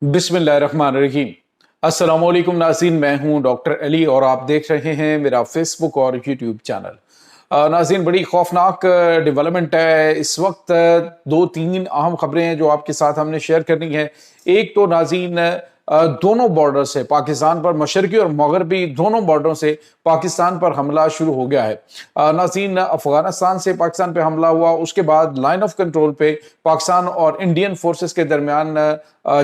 बिस्मिल्लाहिर्रहमानिर्रहीम। अस्सलाम वालेकुम नाज़रीन, मैं हूं डॉक्टर अली और आप देख रहे हैं मेरा फेसबुक और यूट्यूब चैनल। नाज़रीन, बड़ी खौफनाक डेवलपमेंट है इस वक्त। दो तीन अहम खबरें हैं जो आपके साथ हमने शेयर करनी है। एक तो नाज़रीन दोनों बॉर्डर से पाकिस्तान पर, मशरकी और मगरबी दोनों बॉर्डरों से पाकिस्तान पर हमला शुरू हो गया है। नाज़रीन, अफगानिस्तान से पाकिस्तान पे हमला हुआ, उसके बाद लाइन ऑफ कंट्रोल पे पाकिस्तान और इंडियन फोर्सेस के दरमियान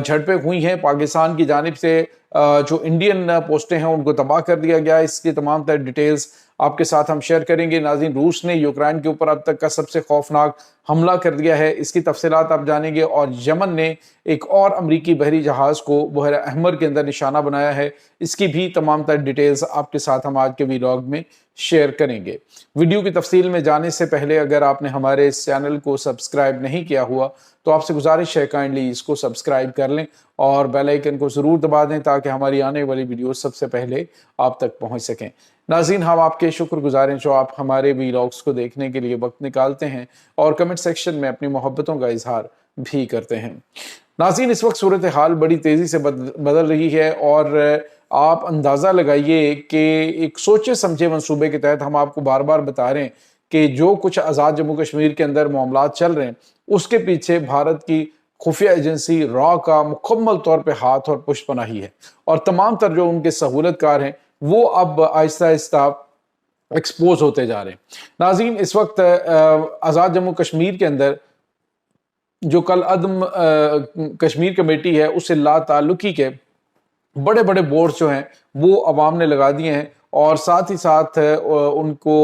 झड़पें हुई हैं। पाकिस्तान की जानिब से जो इंडियन पोस्टें हैं उनको तबाह कर दिया गया। इसकी तमाम तर डिटेल्स आपके साथ हम शेयर करेंगे। नाज़रीन, रूस ने यूक्रेन के ऊपर अब तक का सबसे खौफनाक हमला कर दिया है, इसकी तफसीलात आप जानेंगे। और यमन ने एक और अमरीकी बहरी जहाज़ को बहर अहमर के अंदर निशाना बनाया है, इसकी भी तमाम तर डिटेल्स आपके साथ हम आज के वीडियो में शेयर करेंगे। वीडियो की तफसील में जाने से पहले अगर आपने हमारे इस चैनल को सब्सक्राइब नहीं किया हुआ तो आपसे गुजारिश है काइंडली इसको सब्सक्राइब कर लें और बेल आइकन को ज़रूर दबा दें ताकि हमारी आने वाली वीडियो सबसे पहले आप तक पहुंच सकें। नाज़रीन, हम आपके शुक्रगुजार हैं जो आप हमारे वीलॉग्स को देखने के लिए वक्त निकालते हैं और कमेंट सेक्शन में अपनी मोहब्बतों का इजहार भी करते हैं। नाज़रीन, इस वक्त सूरत हाल बड़ी तेज़ी से बदल रही है और आप अंदाज़ा लगाइए कि एक सोचे समझे मंसूबे के तहत हम आपको बार बार बता रहे हैं कि जो कुछ आज़ाद जम्मू कश्मीर के अंदर मामलात चल रहे हैं उसके पीछे भारत की खुफिया एजेंसी रॉ का मुकम्मल तौर पे हाथ और पुष्पनाही है और तमाम तर जो उनके सहूलतकार हैं वो अब आहिस्ता आहिस्ता एक्सपोज होते जा रहे हैं। नाज़रीन, इस वक्त आज़ाद जम्मू कश्मीर के अंदर जो कल अदम कश्मीर कमेटी है उससे ला ताल्लुकी के बड़े बड़े बोर्ड जो हैं वो अवाम ने लगा दिए हैं और साथ ही साथ उनको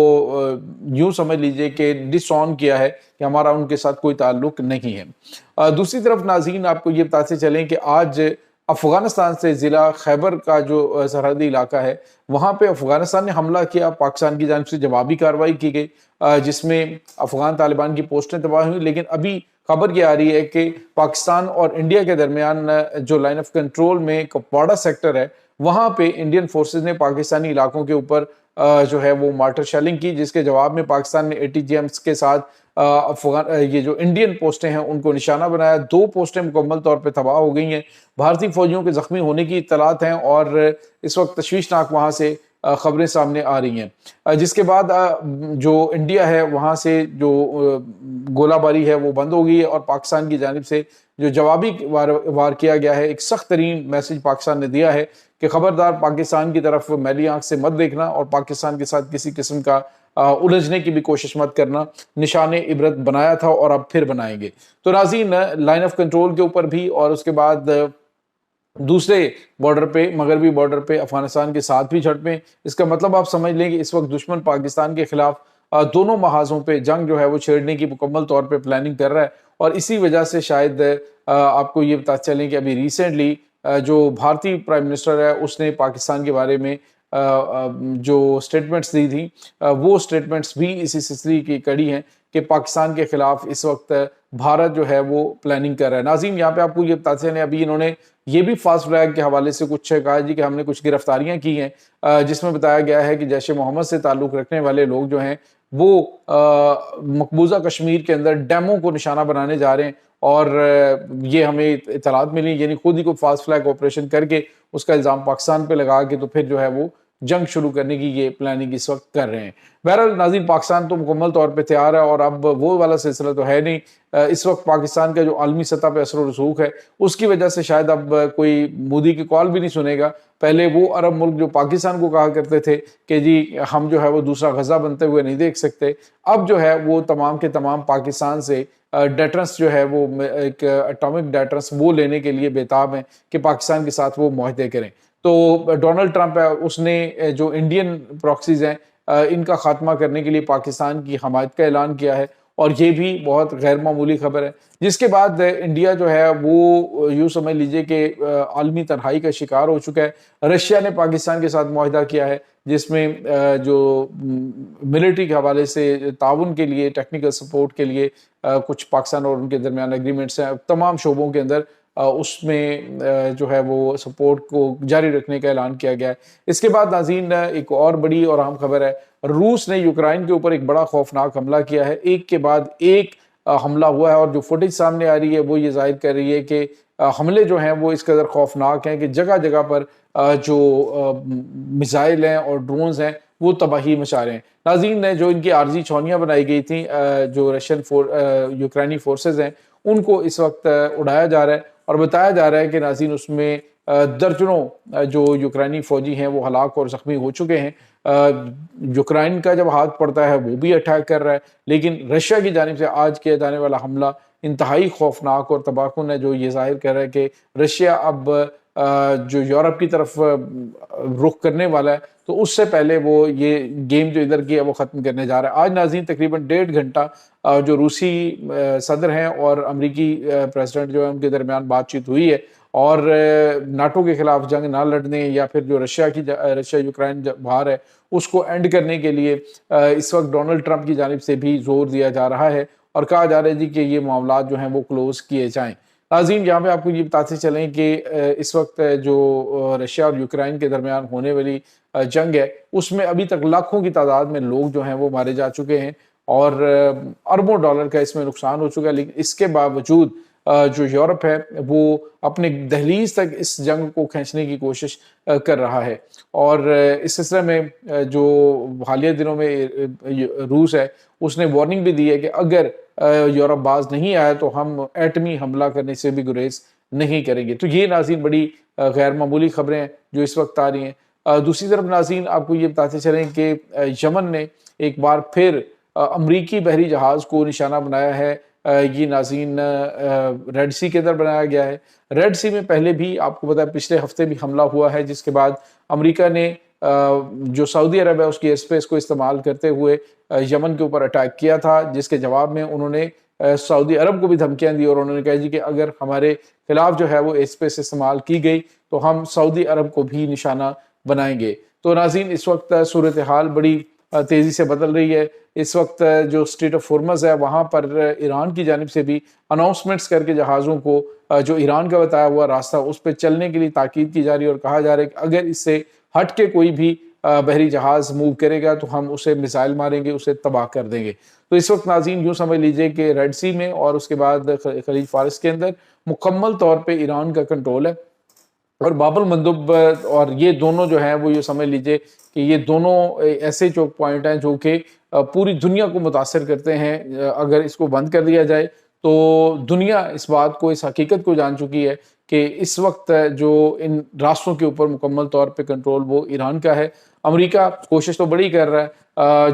यूँ समझ लीजिए कि डिसऑन किया है कि हमारा उनके साथ कोई ताल्लुक नहीं है। दूसरी तरफ नाज़रीन, आपको ये बताते चलें कि आज अफ़गानिस्तान से ज़िला खैबर का जो सरहदी इलाका है वहाँ पे अफ़गानिस्तान ने हमला किया, पाकिस्तान की जानिब से जवाबी कार्रवाई की गई जिसमें अफ़गान तालिबान की पोस्टें तबाह हुई। लेकिन अभी खबर ये आ रही है कि पाकिस्तान और इंडिया के दरमियान जो लाइन ऑफ कंट्रोल में कुपवाड़ा सेक्टर है वहाँ पे इंडियन फोर्सेस ने पाकिस्तानी इलाकों के ऊपर जो है वो मार्टर शेलिंग की, जिसके जवाब में पाकिस्तान ने ATGMs के साथ अफगान ये जो इंडियन पोस्टें हैं उनको निशाना बनाया। दो पोस्टें मुकम्मल तौर पे तबाह हो गई हैं। भारतीय फौजियों के जख्मी होने की इत्तलात हैं और इस वक्त तशवीशनाक वहाँ से खबरें सामने आ रही हैं। जिसके बाद जो इंडिया है वहाँ से जो गोलाबारी है वो बंद हो गई है और पाकिस्तान की जानिब से जो जवाबी वार किया गया है, एक सख्त तरीन मैसेज पाकिस्तान ने दिया है कि खबरदार पाकिस्तान की तरफ मैली आंख से मत देखना और पाकिस्तान के साथ किसी किस्म का उलझने की भी कोशिश मत करना। निशाने इबरत बनाया था और अब फिर बनाएंगे। तो नाज़रीन, लाइन ऑफ कंट्रोल के ऊपर भी और उसके बाद दूसरे बॉर्डर पे, मगरबी बॉर्डर पे अफगानिस्तान के साथ भी झड़पें। इसका मतलब आप समझ लें कि इस वक्त दुश्मन पाकिस्तान के खिलाफ दोनों महाजों पे जंग जो है वो छेड़ने की मुकम्मल तौर पे प्लानिंग कर रहा है और इसी वजह से शायद आपको ये बता चलें कि अभी रिसेंटली जो भारतीय प्राइम मिनिस्टर है उसने पाकिस्तान के बारे में जो स्टेटमेंट्स दी थी वो स्टेटमेंट्स भी इसी सिलसिले की कड़ी हैं कि पाकिस्तान के खिलाफ इस वक्त भारत जो है वो प्लानिंग कर रहा है। नाज़रीन, यहाँ पे आपको ये बताते हैं अभी इन्होंने ये भी फास्ट फ्लैग के हवाले से कुछ कहा जी कि हमने कुछ गिरफ्तारियां की हैं जिसमें बताया गया है कि जैश ए मोहम्मद से ताल्लुक़ रखने वाले लोग जो हैं वो मकबूजा कश्मीर के अंदर डैमों को निशाना बनाने जा रहे हैं और ये हमें इत्तलात मिली, यानी खुद ही को फास्ट फ्लैग ऑपरेशन करके उसका इल्ज़ाम पाकिस्तान पे लगा के तो फिर जो है वो जंग शुरू करने की ये प्लानिंग इस वक्त कर रहे हैं। बहरहाल नाज़रीन, पाकिस्तान तो मुकम्मल तौर पे तैयार है और अब वो वाला सिलसिला तो है नहीं। इस वक्त पाकिस्तान का जो आलमी सतह पे असर रसूख है उसकी वजह से शायद अब कोई मोदी की कॉल भी नहीं सुनेगा। पहले वो अरब मुल्क जो पाकिस्तान को कहा करते थे कि जी हम जो है वो दूसरा गजा बनते हुए नहीं देख सकते, अब जो है वो तमाम के तमाम पाकिस्तान से डेटरेंस जो है वो एक एटॉमिक डेटरेंस वो लेने के लिए बेताब हैं कि पाकिस्तान के साथ वो मुआहदे करें। तो डोनाल्ड ट्रंप है उसने जो इंडियन प्रॉक्सीज हैं इनका खात्मा करने के लिए पाकिस्तान की हमायत का ऐलान किया है और ये भी बहुत गैर मामूली खबर है। जिसके बाद इंडिया जो है वो यूँ समझ लीजिए कि आलमी तन्हाई का शिकार हो चुका है। रशिया ने पाकिस्तान के साथ मुआहदा किया है जिसमें जो मिलिट्री के हवाले से ताउन के लिए, टेक्निकल सपोर्ट के लिए कुछ पाकिस्तान और उनके दरमियान एग्रीमेंट्स हैं तमाम शोबों के अंदर, उसमें जो है वो सपोर्ट को जारी रखने का ऐलान किया गया है। इसके बाद नाज़रीन, एक और बड़ी और अहम खबर है, रूस ने यूक्रेन के ऊपर एक बड़ा खौफनाक हमला किया है। एक के बाद एक हमला हुआ है और जो फुटेज सामने आ रही है वो ये जाहिर कर रही है कि حملے جو ہیں وہ اس قدر خوفناک ہیں کہ جگہ جگہ پر جو میزائل ہیں اور ڈرونز ہیں وہ تباہی مچا رہے ہیں۔ ناظرین، نے جو ان کی عارضی چھاؤنیاں بنائی گئی تھیں جو یوکرینی فورسز ہیں ان کو اس وقت اڑایا جا رہا ہے اور بتایا جا رہا ہے کہ ناظرین اس میں درجنوں جو یوکرینی فوجی ہیں وہ ہلاک اور زخمی ہو چکے ہیں۔ یوکرائن کا جب ہاتھ پڑتا ہے وہ بھی اٹیک کر رہا ہے، لیکن رشیا کی جانب سے آج کیا جانے والا حملہ انتہائی خوفناک اور تباہ کن ہے، جو یہ ظاہر کر رہا ہے کہ رشیا اب جو یورپ کی طرف رخ کرنے والا ہے تو اس سے پہلے وہ یہ گیم جو ادھر کی ہے وہ ختم کرنے جا رہا ہے۔ آج ناظرین تقریباً 1.5 گھنٹہ جو روسی صدر ہیں اور امریکی پریزیڈنٹ جو ہے ان کے درمیان بات چیت ہوئی ہے، اور ناٹو کے خلاف جنگ نہ لڑنے یا پھر جو رشیا یوکرائن بھار ہے اس کو اینڈ کرنے کے لیے اس وقت ڈونلڈ ٹرمپ کی جانب سے بھی زور دیا جا رہا ہے اور کہا جا رہا ہے جی کہ یہ معاملات جو ہیں وہ کلوز کیے جائیں۔ ناظرین، یہاں پہ آپ کو یہ بتاتے چلیں کہ اس وقت جو رشیا اور یوکرائن کے درمیان ہونے والی جنگ ہے اس میں ابھی تک لاکھوں کی تعداد میں لوگ جو ہیں وہ مارے جا چکے ہیں اور اربوں ڈالر کا اس میں نقصان ہو چکا ہے، لیکن اس کے باوجود جو یورپ ہے وہ اپنے دہلیز تک اس جنگ کو کھینچنے کی کوشش کر رہا ہے۔ اور اس سلسلے میں جو حالیہ دنوں میں روس ہے اس نے وارننگ بھی دی ہے کہ اگر یورپ باز نہیں آیا تو ہم ایٹمی حملہ کرنے سے بھی گریز نہیں کریں گے۔ تو یہ ناظرین بڑی غیر معمولی خبریں ہیں جو اس وقت آ رہی ہیں۔ دوسری طرف ناظرین آپ کو یہ بتاتے چلیں کہ یمن نے ایک بار پھر امریکی بحری جہاز کو نشانہ بنایا ہے۔ یہ ناظرین ریڈ سی کے اندر بنایا گیا ہے۔ ریڈ سی میں پہلے بھی آپ کو پتا ہے پچھلے ہفتے بھی حملہ ہوا ہے، جس کے بعد امریکہ نے جو سعودی عرب ہے اس کی ایئر اسپیس کو استعمال کرتے ہوئے یمن کے اوپر اٹیک کیا تھا، جس کے جواب میں انہوں نے سعودی عرب کو بھی دھمکیاں دی اور انہوں نے کہا جی کہ اگر ہمارے خلاف جو ہے وہ ایئر اسپیس استعمال کی گئی تو ہم سعودی عرب کو بھی نشانہ بنائیں گے۔ تو ناظرین اس وقت صورتحال بڑی تیزی سے بدل رہی ہے۔ اس وقت جو اسٹریٹ آف ہرمز ہے وہاں پر ایران کی جانب سے بھی اناؤنسمنٹس کر کے جہازوں کو جو ایران کا بتایا ہوا راستہ اس پہ چلنے کے لیے تاکید کی جا رہی ہے اور کہا جا رہا ہے کہ اگر اس سے ہٹ کے کوئی بھی بحری جہاز موو کرے گا تو ہم اسے میزائل ماریں گے، اسے تباہ کر دیں گے۔ تو اس وقت ناظرین یوں سمجھ لیجئے کہ ریڈ سی میں اور اس کے بعد خلیج فارس کے اندر مکمل طور پہ ایران کا کنٹرول ہے، اور باب المندب اور یہ دونوں جو ہیں وہ یہ سمجھ لیجئے کہ یہ دونوں ایسے چوک پوائنٹ ہیں جو کہ پوری دنیا کو متاثر کرتے ہیں۔ اگر اس کو بند کر دیا جائے تو دنیا اس بات کو، اس حقیقت کو جان چکی ہے کہ اس وقت جو ان راستوں کے اوپر مکمل طور پہ کنٹرول وہ ایران کا ہے۔ امریکہ کوشش تو بڑی کر رہا ہے،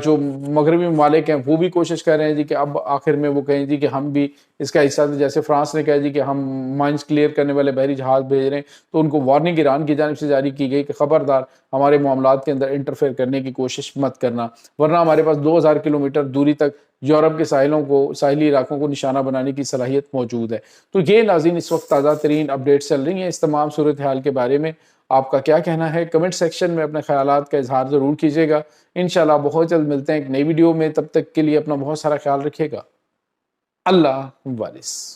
جو مغربی ممالک ہیں وہ بھی کوشش کر رہے ہیں جی کہ اب آخر میں وہ کہیں جی کہ ہم بھی اس کا حصہ، جیسے فرانس نے کہا جی کہ ہم مائنز کلیئر کرنے والے بحری جہاز بھیج رہے ہیں، تو ان کو وارننگ ایران کی جانب سے جاری کی گئی کہ خبردار ہمارے معاملات کے اندر انٹرفیئر کرنے کی کوشش مت کرنا، ورنہ ہمارے پاس 2000 کلومیٹر دوری تک یورپ کے ساحلی علاقوں کو نشانہ بنانے کی صلاحیت موجود ہے۔ تو یہ ناظرین اس وقت تازہ ترین اپڈیٹس چل رہی ہیں اس تمام صورتحال کے بارے میں۔ آپ کا کیا کہنا ہے؟ کمنٹ سیکشن میں اپنے خیالات کا اظہار ضرور کیجیے گا۔ انشاءاللہ بہت جلد ملتے ہیں ایک نئی ویڈیو میں، تب تک کے لیے اپنا بہت سارا خیال رکھیے گا۔ اللہ حافظ۔